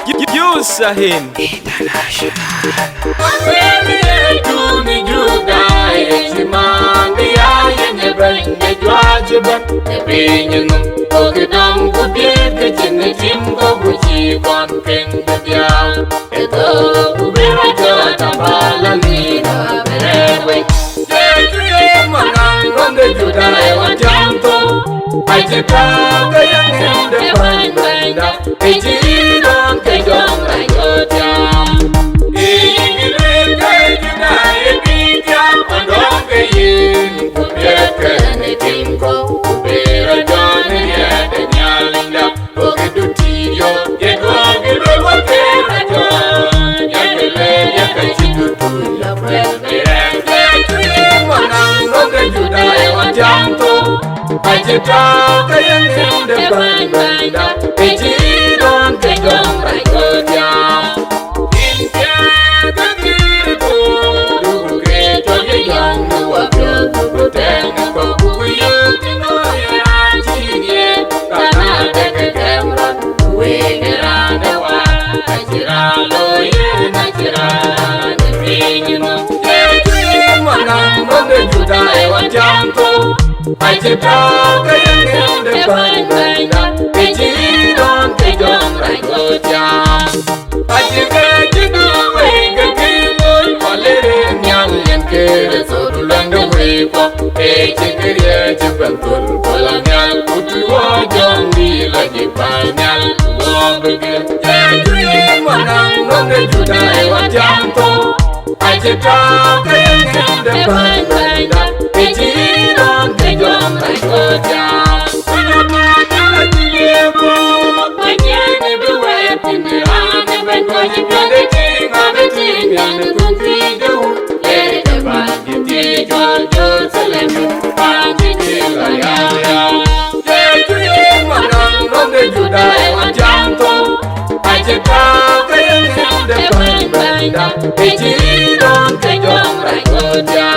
Yusahin International. Judaai Chimangya Yenebenge Jwajiban Ebinyunum Ogidam Kubir Kachin Jimbo Buchi Kwan Kendia Eto Kubira Jota Balalina Berewe Yetu Yemanang on the Judaai Wajanto Ajitaka Yang the Banda Ejidon Kejong Rayotiam Ajitaka yang depan banda, ejidon kejong rakyatnya. India kekiriku, dulu gereja yang dua puluh tengah kubuyu tinoya ajiye, tanah dekat kemran, kue geranda wa, ajiralo ye najiran inginu, jadi mana monde Judaai wajanto. Ajitaka yang depan banda, ejidon kejong rakyatnya. Ajika jiduwe kekimun, malere nyal yang kere sorulang dewepo. Ejikiriya jibantul kolang nyal, kutuwa jombi lagi panyal. Wabegel jatuhi manang nonde Judaai wajanto. Ajitaka yang depan banda, ejidon kejong rakyatnya. Judaai wajanto, ajitaka yang depan banda, ejidon kejong rakyatnya.